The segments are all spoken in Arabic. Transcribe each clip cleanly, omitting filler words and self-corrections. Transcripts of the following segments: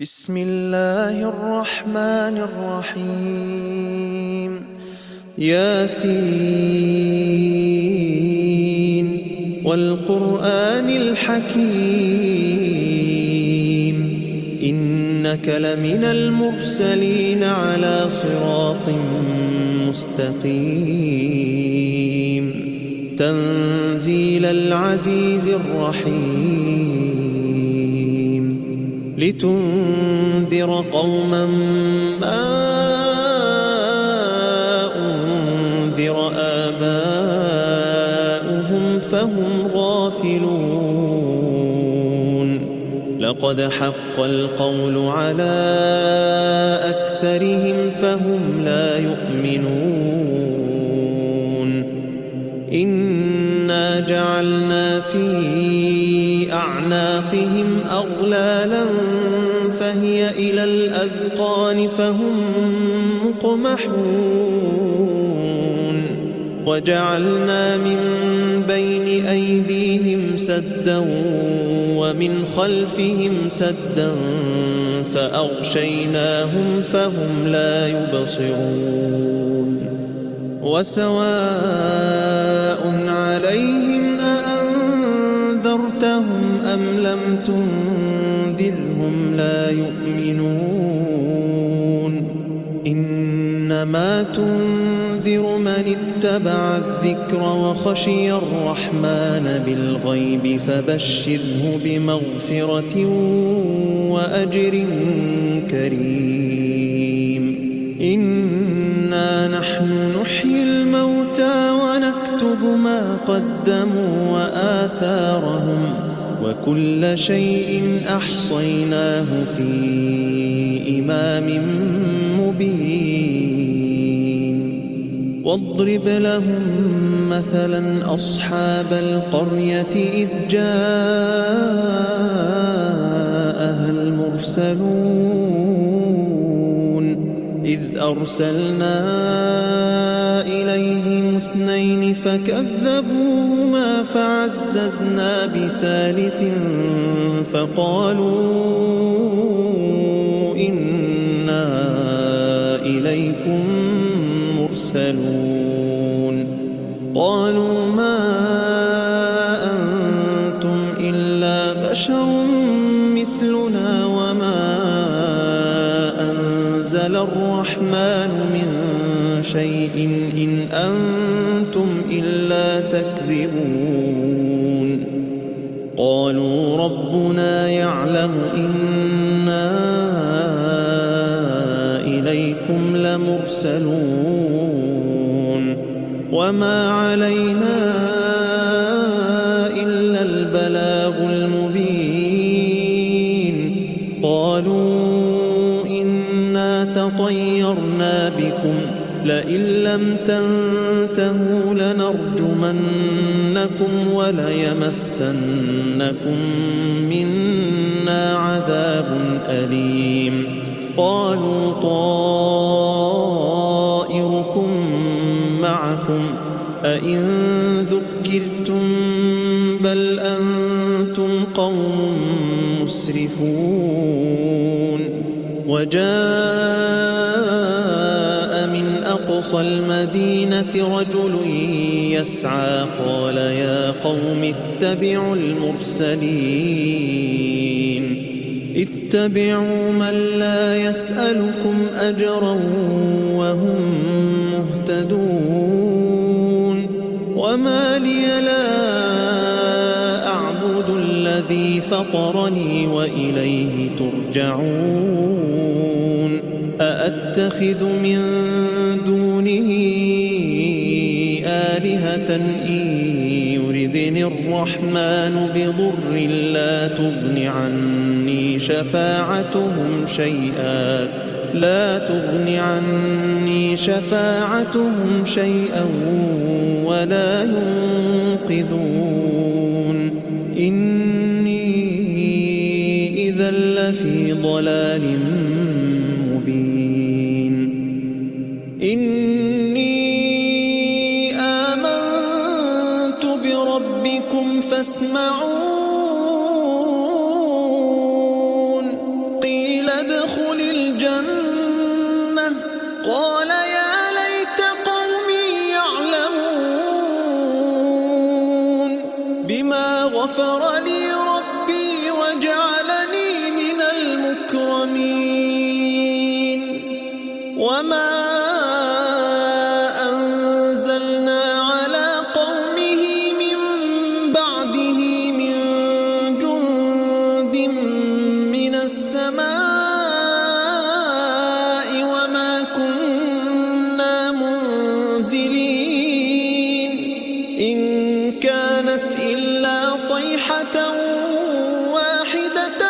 بسم الله الرحمن الرحيم ياسين والقرآن الحكيم إنك لمن المرسلين على صراط مستقيم تنزيل العزيز الرحيم لتنذر قوما ما أنذر آباؤهم فهم غافلون لقد حق القول على أكثرهم فهم لا يؤمنون إنا جعلنا في أعناقهم أغلالا فهي إلى الأذقان فهم مقمحون وجعلنا من بين أيديهم سدا ومن خلفهم سدا فأغشيناهم فهم لا يبصرون وسواء عليهم أأنذرتهم أم لم تنذرهم لا يؤمنون إنما تنذر من اتبع الذكر وخشي الرحمن بالغيب فبشره بمغفرة وأجر كريم إنا نحن نحيي الموتى ونكتب ما قدموا وآثارهم وكل شيء أحصيناه في إمام مبين واضرب لهم مثلا أصحاب القرية إذ جاءها المرسلون إذ أرسلنا إليهم اثنين فكذبوهما فعززنا بثالث فقالوا إنا إليكم مرسلون قالوا ما أنتم إلا بشر مثلنا وما أنزل الرحمن من شيء إن أنتم إلا تكذبون قالوا ربنا يعلم إنا إليكم لمرسلون وما علينا إلا البلاغ المبين قالوا إنا تطيرنا بكم لئن لم تنتهوا لنرجمنكم وليمسنكم منا عذاب أليم قالوا طائركم معكم أئن ذكرتم بل أنتم قوم مسرفون وجاء من أقصى المدينة رجل يسعى قال يا قوم اتبعوا المرسلين اتبعوا من لا يسألكم أجرا وهم مهتدون وما لي لا أعبد الذي فطرني وإليه ترجعون أأتخذ من دونه آلهة إن يردني الرحمن بضر لا تغن عني شفاعتهم شيئا ولا ينقذون إني إذا لفي ضلال مبين إني آمنت بربكم فاسمعون قيل ادخل الجنة قال يا ليت قومي يعلمون بما غفر لي ربي وجعلني من المكرمين وما أنزلنا على قومه من بعده من جند من السماء وما كنا منزلين إن كانت إلا صيحة واحدة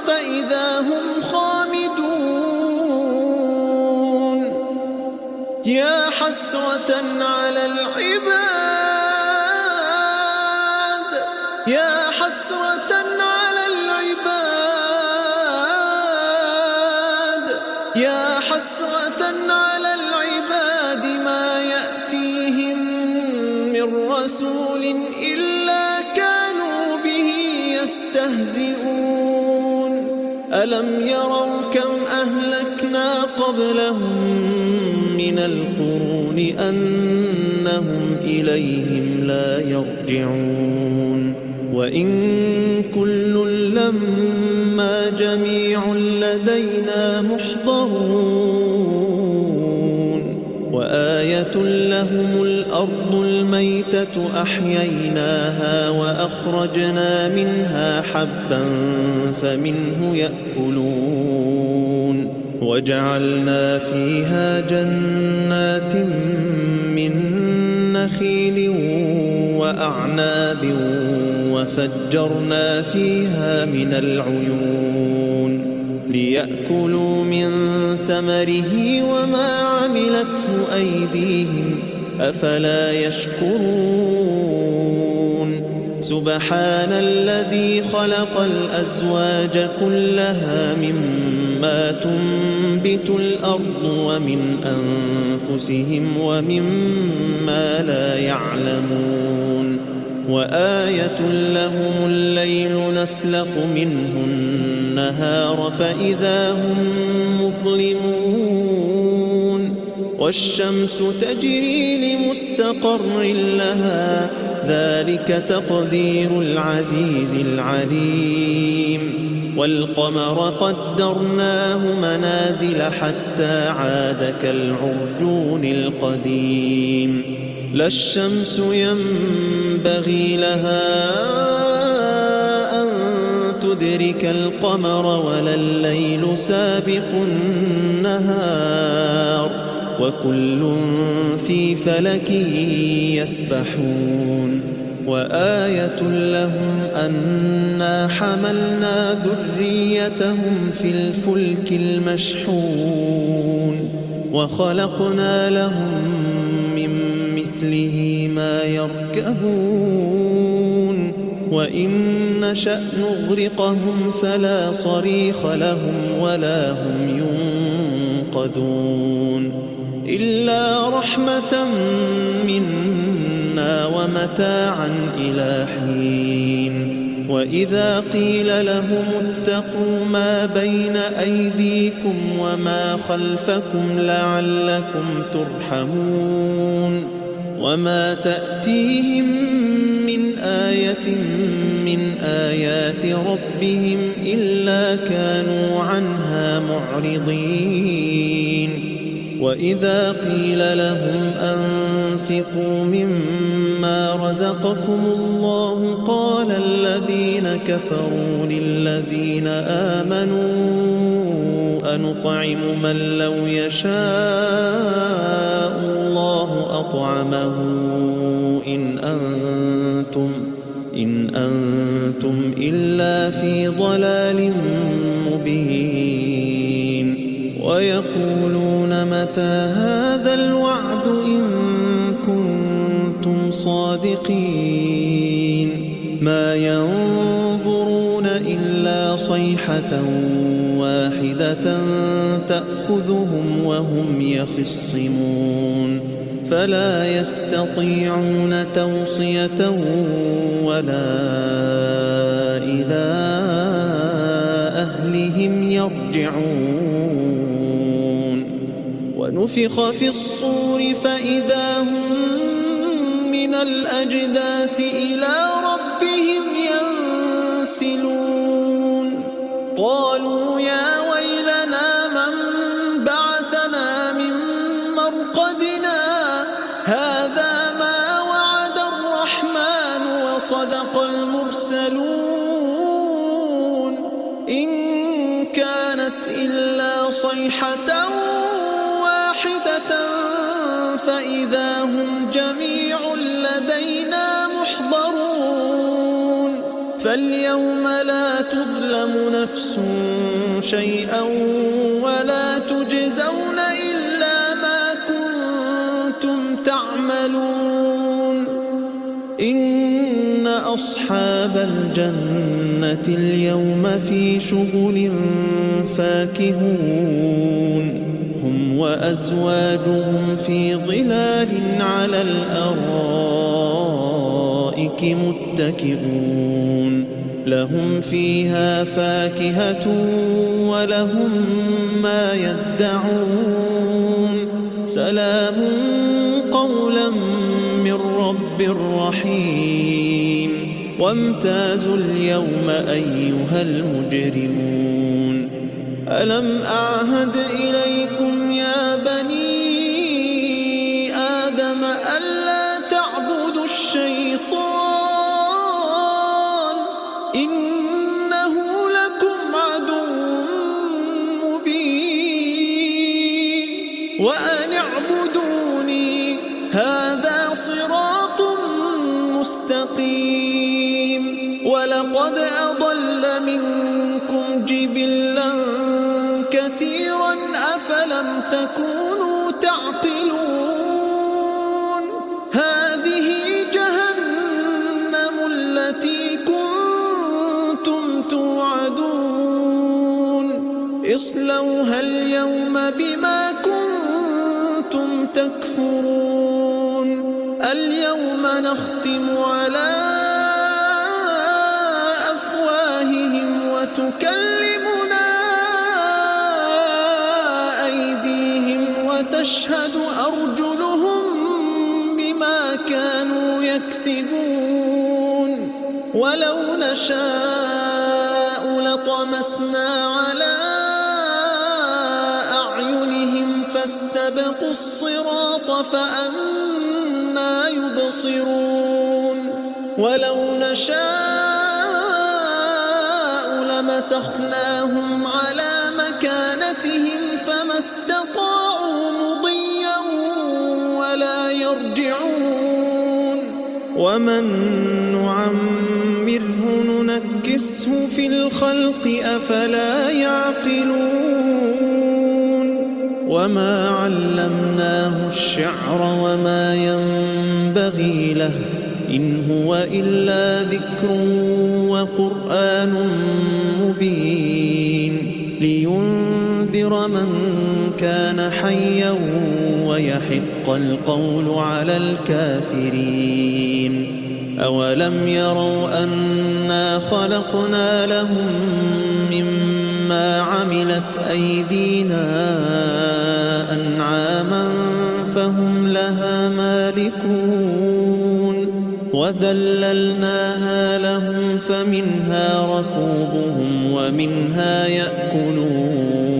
فإذا هم خامدون يا حسرة على العباد يا حسرة على العباد يا حسرة على العباد ما يأتيهم من رسول إلا كانوا به يستهزئون ألم يروا كم أهلكنا قبلهم من القرون أنهم إليهم لا يرجعون وإن كل لما جميع لدينا محضرون وآية لهم الأرض الميتة أحييناها وأخرجنا منها حبا فمنه يأكلون وجعلنا فيها جنات من نخيل وأعناب وفجرنا فيها من العيون ليأكلوا من ثمره وما عملته أيديهم أفلا يشكرون سبحان الذي خلق الأزواج كلها مما تنبت الأرض ومن أنفسهم ومما لا يعلمون وآية لهم الليل نسلخ منه النهار فإذا هم مظلمون والشمس تجري لمستقر لها ذلك تقدير العزيز العليم والقمر قدرناه منازل حتى عاد كالعرجون القديم لا الشمس ينبغي لها أن تدرك القمر ولا الليل سابق النهار وكل في فلك يسبحون وآية لهم أنا حملنا ذريتهم في الفلك المشحون وخلقنا لهم من مثله ما يركبون وإن نشأ نغرقهم فلا صريخ لهم ولا هم ينقذون إلا رحمة منا ومتاعا إلى حين وإذا قيل لهم اتقوا ما بين أيديكم وما خلفكم لعلكم ترحمون وما تأتيهم من آية من آيات ربهم إلا كانوا عنها معرضين وإذا قيل لهم أنفقوا مما رزقكم الله قال الذين كفروا للذين آمنوا أنطعم من لو يشاء الله أطعمه إن أنتم إلا في ضلال مبين ويقولون متى هذا الوعد إن كنتم صادقين ما ينظرون إلا صيحة واحدة تأخذهم وهم يخصمون فلا يستطيعون توصية ولا إلى أهلهم يرجعون ونفخ في الصور فإذا هم من الأجداث إلى ربهم ينسلون قالوا يا ويلنا من بعثنا من مرقدنا هذا ما وعد الرحمن وصدق المرسلون إن كانت إلا صيحة واحدة فإذا هم جميع لدينا محضرون فاليوم لا تظلم نفس شيئا ولا تجزون إلا ما كنتم تعملون إن أصحاب الجنة اليوم في شغل فاكهون هم وأزواجهم في ظلال على الأرائك متكئون لهم فيها فاكهة ولهم ما يدعون سلام قولا من رب رحيم وامتازوا اليوم أيها المجرمون ألم أعهد إليكم يا بني آدم ألا تعبدوا الشيطان إنه لكم عدو مبين وأن اعبدوني هذا صراط مستقيم ولقد أضل منكم جبلا كثيرا أفلم تكونوا تعقلون هذه جهنم التي كنتم توعدون اصلوها اليوم بما كنتم تكفرون اليوم نختم على أفواههم وتكلمنا أيديهم وتشهد أرجلهم بما كانوا يكسبون ولو نشاء لطمسنا على أعينهم فاستبقوا الصراط فأنى يبصرون ولو نشاء لمسخناهم على مكانتهم فما استطاعوا مضيا ولا يرجعون ومن نعمره ننكسه في الخلق أفلا يعقلون وما علمناه الشعر وما ينبغي له إن هو إلا ذكر وقرآن مبين لينذر من كان حيا ويحق القول على الكافرين أولم يروا أنا خلقنا لهم مما عملت أيدينا أنعاما فهم لها مالكون وذللناها لهم فمنها ركوبهم ومنها يأكلون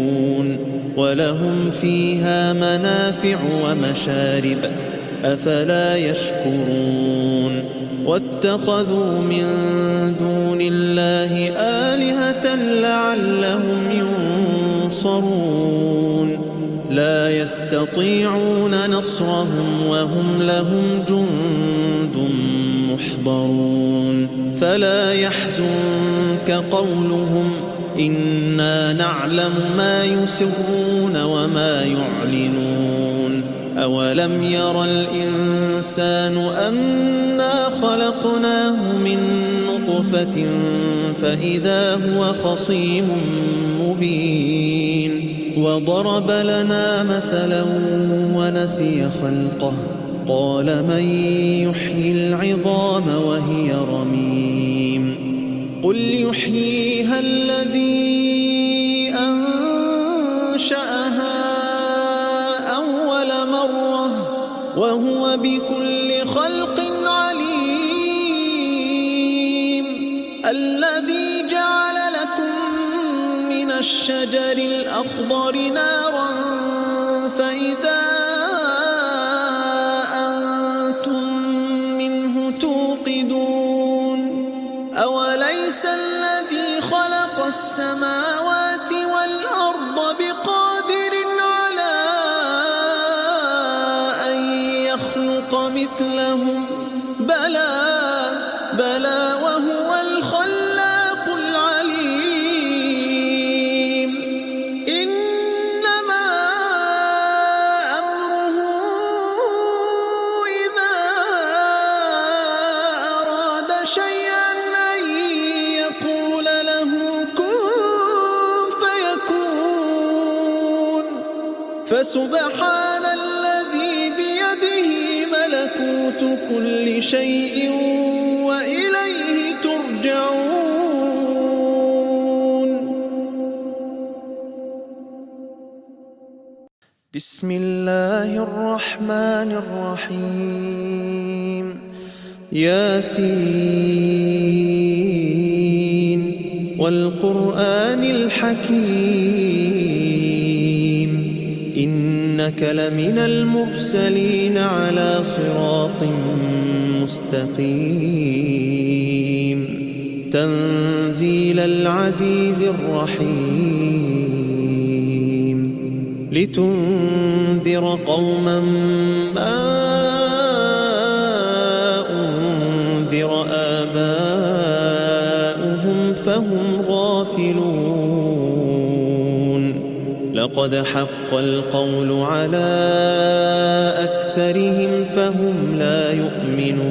ولهم فيها منافع ومشارب أفلا يشكرون واتخذوا من دون الله آلهة لعلهم ينصرون لا يستطيعون نصرهم وهم لهم جند محضرون فلا يحزنك قولهم إنا نعلم ما يسرون وما يعلنون أولم ير الإنسان أنا خلقناه من نطفة فإذا هو خصيم مبين وضرب لنا مثلا ونسي خلقه قال من يحيي العظام وهي رميم قل يحييها الذي وهو بكل خلق عليم. الذي جعل لكم من الشجر الأخضر نارا فإذا أنتم منه توقدون. أوليس الذي خلق السماوات والأرض بقادر على أن يخلق مثلهم؟ بلى وهو الخلاق العليم. إنما أمره إذا أراد شيئا أن يقول له كن فيكون. فسبحان الذي بيده ملكوت كل شيء وإليه ترجعون. بسم الله الرحمن الرحيم. ياسين والقرآن الحكيم إنك لمن المرسلين على صراط مستقيم. تنزيل العزيز الرحيم. لتنذر قوما ما أنذر آباؤهم فهم غافلون. لقد حق القول على أكثرهم فهم لا يؤمنون.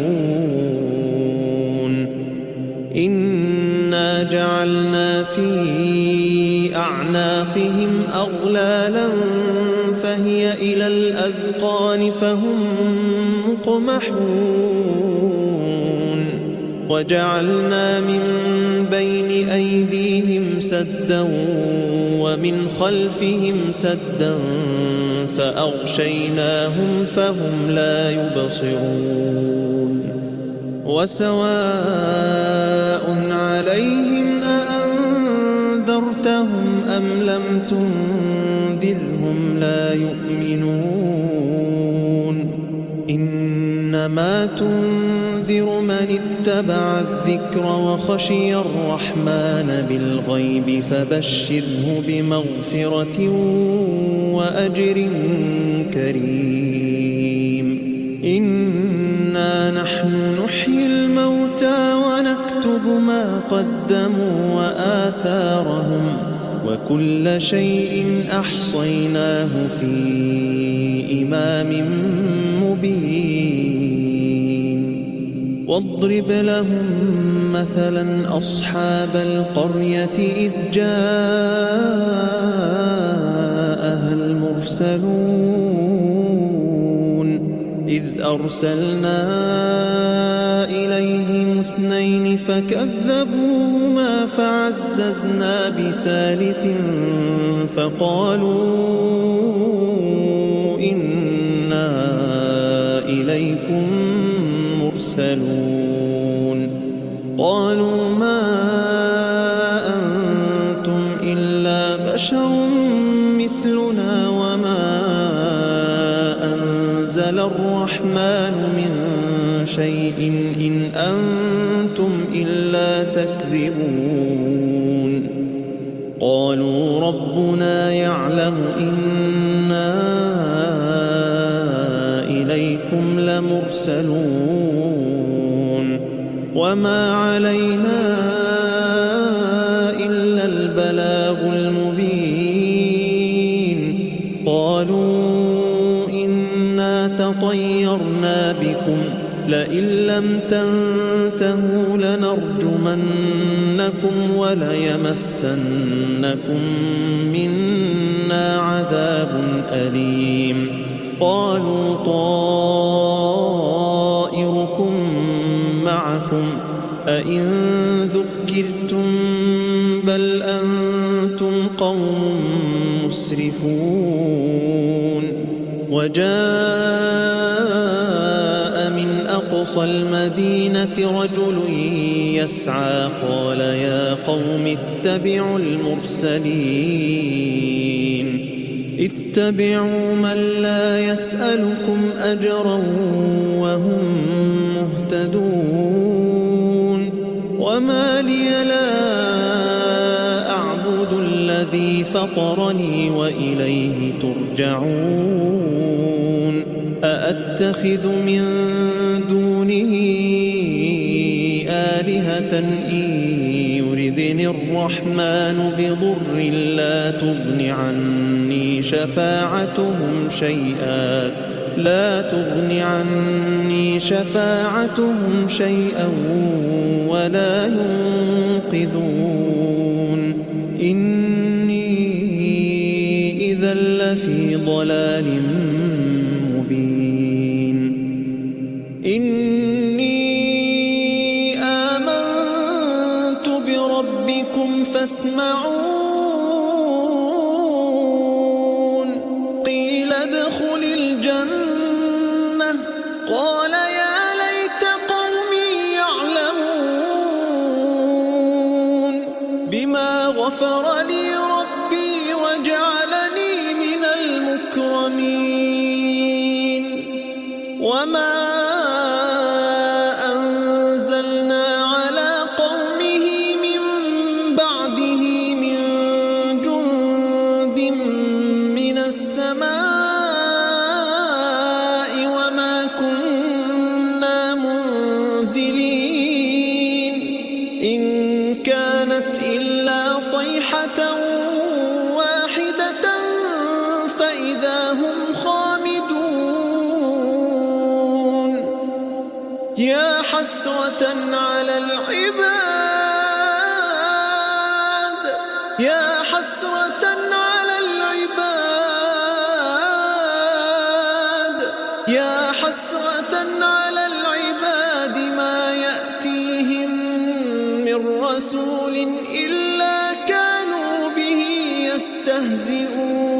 إنا جعلنا في أعناقهم أغلالا فهي إلى الأذقان فهم مقمحون. وجعلنا من بين أيديهم سدا ومن خلفهم سدا فأغشيناهم فهم لا يبصرون. وسواء عليهم أأنذرتهم أم لم تنذرهم لا يؤمنون. إنما تنذر من اتبع الذكر وخشي الرحمن بالغيب فبشره بمغفرة وأجر كريم. إنا نحن نحيي الموتى ونكتب ما قدموا وآثارهم وكل شيء أحصيناه في إمام مبين. واضرب لهم مثلا أصحاب القرية إذ جاءها المرسلون. إذ أرسلنا إليهم اثنين فكذبوهما فعززنا بثالث فقالوا إنا إليكم مرسلون. قالوا ما أنتم إلا بشر مثلنا وما أنزل الرحمن من شيء إن أنتم إلا تكذبون. قالوا ربنا يعلم إنا إليكم لمرسلون وما علينا إلا البلاغ المبين. قالوا إنا تطيرنا بكم لئن لم تنتهوا لنرجمنكم وليمسنكم منا عذاب أليم. قالوا طائركم معكم أئن ذكرتم بل أنتم قوم مسرفون. وجاء من أقصى المدينة رجل يسعى قال يا قوم اتبعوا المرسلين اتبعوا من لا يسألكم أجرا وهم مهتدون وما لي لا أعبد الذي فطرني وإليه ترجعون أأتخذ من دونه آلهة إن يردني الرحمن بضر لا تغن عني شفاعتهم شيئا ولا ينقذون إني إذا لفي ضلال مبين إني آمنت بربكم فاسمعون قيل ادخل الجنة قال يا ليت قومي يعلمون بما غفر لي ربي وجعلني من المكرمين وما أنزلنا على قومه من بعده من جند من السماء وما كنا منزلين إن كانت إلا صيحة واحدة فإذا هم خامدون يا حسرة على العباد يا حسرة على العباد يا حسرة على العباد ما يأتيهم من رسول إلا كانوا به يستهزئون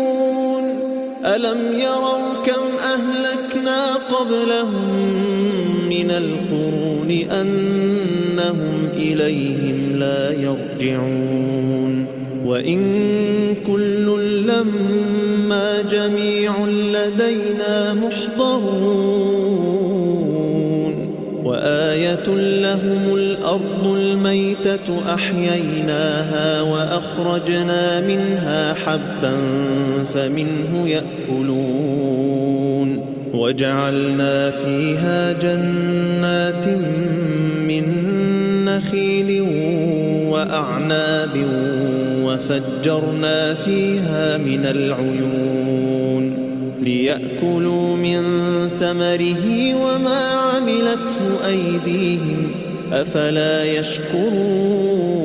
ألم يروا كم أهلكنا قبلهم من القرون أنهم إليهم لا يرجعون وإن كل لما جميع لدينا محضرون وآية لهم الأرض الميتة أحييناها وأخرجنا منها حبا فمنه يأكلون وجعلنا فيها جنات من نخيل وأعناب وفجرنا فيها من العيون ليأكلوا من ثمره وما عملته أيديهم أفلا يشكرون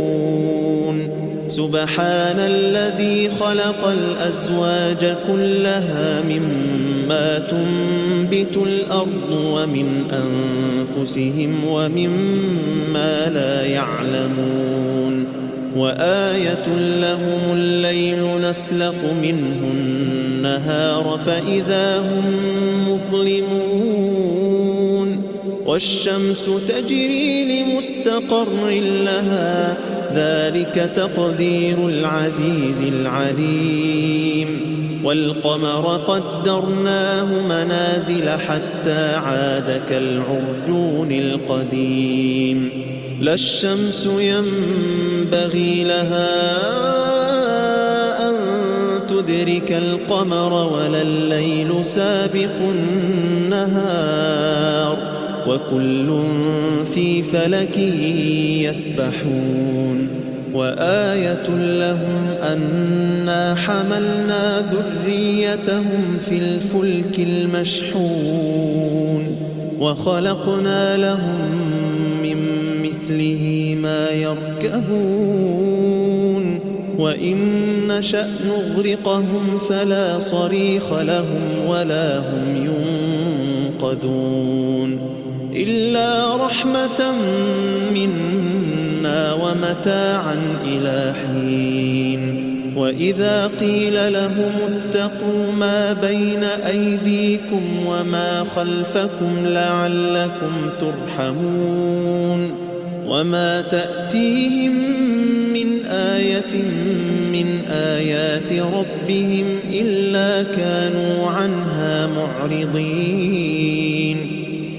سبحان الذي خلق الأزواج كلها مما تنبت الأرض ومن أنفسهم ومما لا يعلمون وآية لهم الليل نسلخ منه النهار فإذا هم مظلمون والشمس تجري لمستقر لها ذلك تقدير العزيز العليم والقمر قدرناه منازل حتى عاد كالعرجون القديم لا الشمس ينبغي لها أن تدرك القمر ولا الليل سابق النهار وكل في فلك يسبحون وآية لهم أنا حملنا ذريتهم في الفلك المشحون وخلقنا لهم من مثله ما يركبون وإن نشأ نغرقهم فلا صريخ لهم ولا هم ينقذون إلا رحمة منا ومتاعا إلى حين وإذا قيل لهم اتقوا ما بين أيديكم وما خلفكم لعلكم ترحمون وما تأتيهم من آية من آيات ربهم إلا كانوا عنها معرضين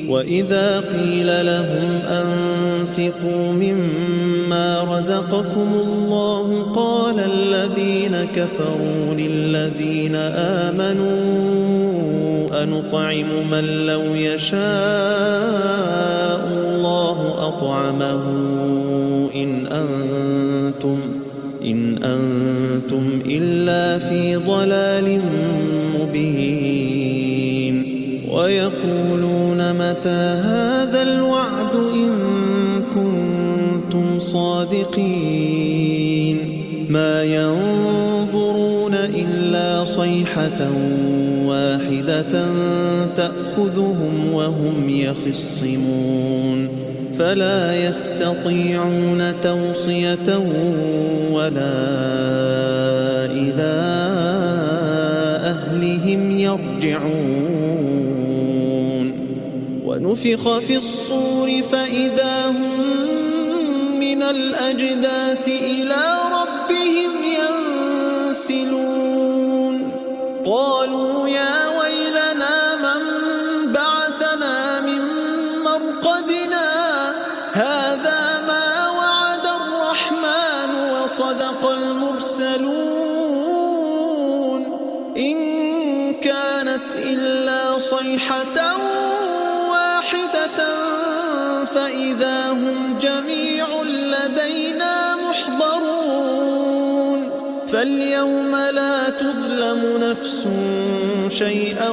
وإذا قيل لهم أنفقوا مما رزقكم الله قال الذين كفروا للذين آمنوا أنطعم من لو يشاء الله أطعمه إن أنتم إلا في ضلال مبين ويقولون متى هذا الوعد إن كنتم صادقين ما ينظرون إلا صيحة واحدة تأخذهم وهم يخصمون فلا يستطيعون توصية ولا إلى أهلهم يرجعون ونفخ في الصور فإذا هم من الأجداث إلى ربهم ينسلون قالوا يا ويلنا من بعثنا من مرقدنا هذا ما وعد الرحمن وصدق المرسلون إن كانت إلا صيحة واحدة فإذا هم جميع لدينا محضرون فاليوم لا تظلم نفس شيئا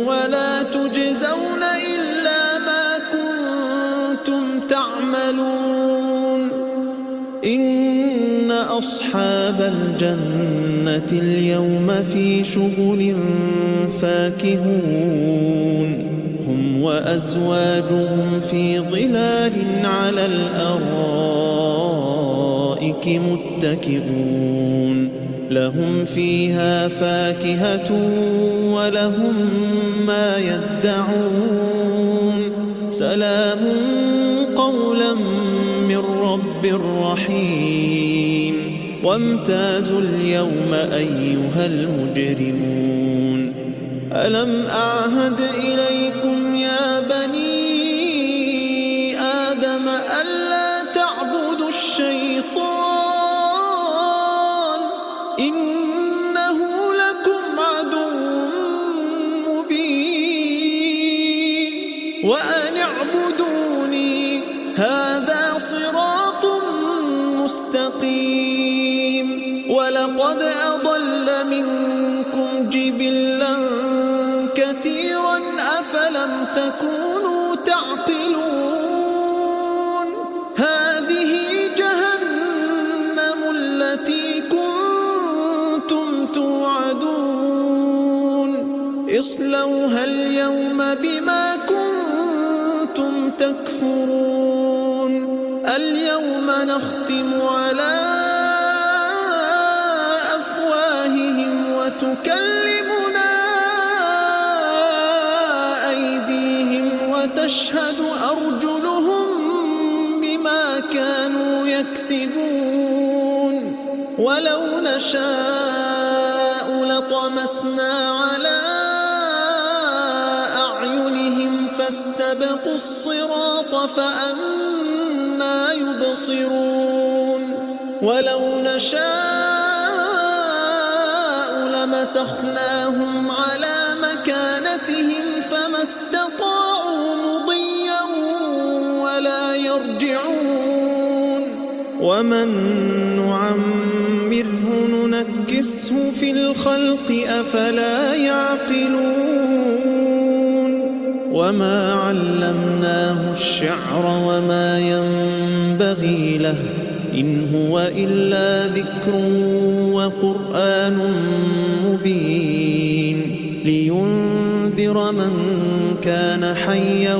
ولا تجزون إلا ما كنتم تعملون إن أصحاب الجنة اليوم في شغل فاكهون هم وأزواجهم في ظلال على الأرائك متكئون لهم فيها فاكهة ولهم ما يدعون سلام قولا من رب رحيم وامتازوا اليوم أيها المجرمون ألم أعهد إليكم يا بني آدم ألا تعبدوا الشيطان إنه لكم عدو مبين وأن اعبدوني هذا صراط مستقيم ولقد أضل منكم جبلا كثيرا أفلم تكونوا تعقلون هذه جهنم التي كنتم توعدون اصلوها اليوم بما كنتم تكفرون اليوم نختم على أفواههم وتكلمنا أيديهم وتشهد أرجلهم بما كانوا يكسبون ولو نشاء لطمسنا على أعينهم فاستبقوا الصراط فأنى يبصرون ولو نشاء لمسخناهم على مكانتهم فما استطاعوا مضيا ولا يرجعون ومن نعمره ننكسه في الخلق أفلا يعقلون وما علمناه الشعر وما ينبغي له إن هو إلا ذكر وقرآن مبين لينذر من كان حيا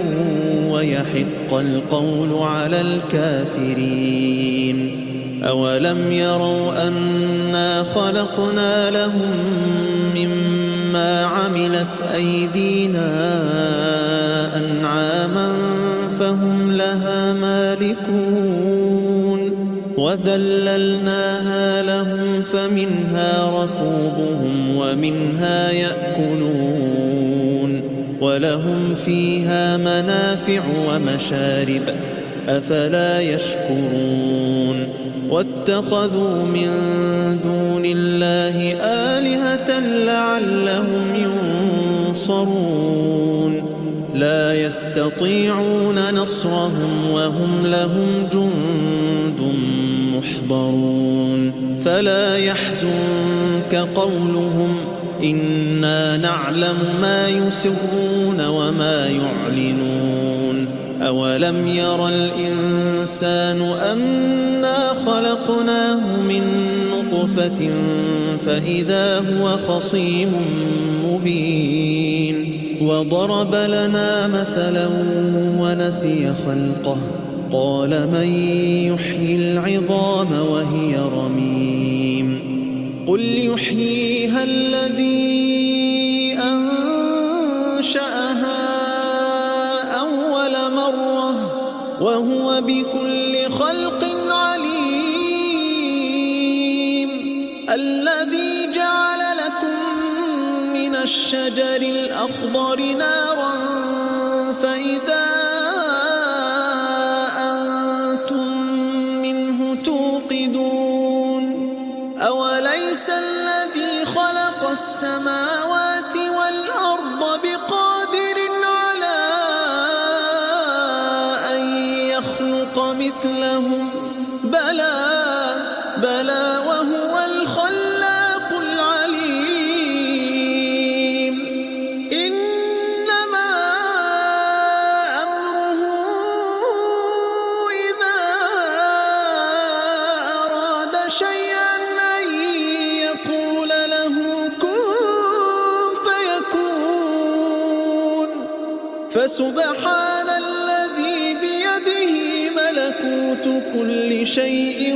ويحق القول على الكافرين أولم يروا أنا خلقنا لهم مما عملت أيدينا أنعاما فهم لها مالكون وذللناها لهم فمنها ركوبهم ومنها يأكلون ولهم فيها منافع ومشارب أفلا يشكرون واتخذوا من دون الله آلهة لعلهم ينصرون لا يستطيعون نصرهم وهم لهم جند محضرون فلا يحزنك قولهم إنا نعلم ما يسرون وما يعلنون أولم ير الإنسان أنا خلقناه من نطفة فإذا هو خصيم مبين وضرب لنا مثلا ونسي خلقه قال من يحيي العظام وهي رميم قل يحييها الذي أنشأها أول مرة وهو بكل خلق عليم الذي جعل لكم من الشجر الأخضر نارا فإذا أنتم منه توقدون أوليس الذي خلق السماوات والأرض بقادر على أن يخلق مثلهم بلى وهو الخلاق العليم إنما أمره إذا أراد شيئا أن يقول له كن فيكون فسبحان الذي بيده ملكوت كل شيء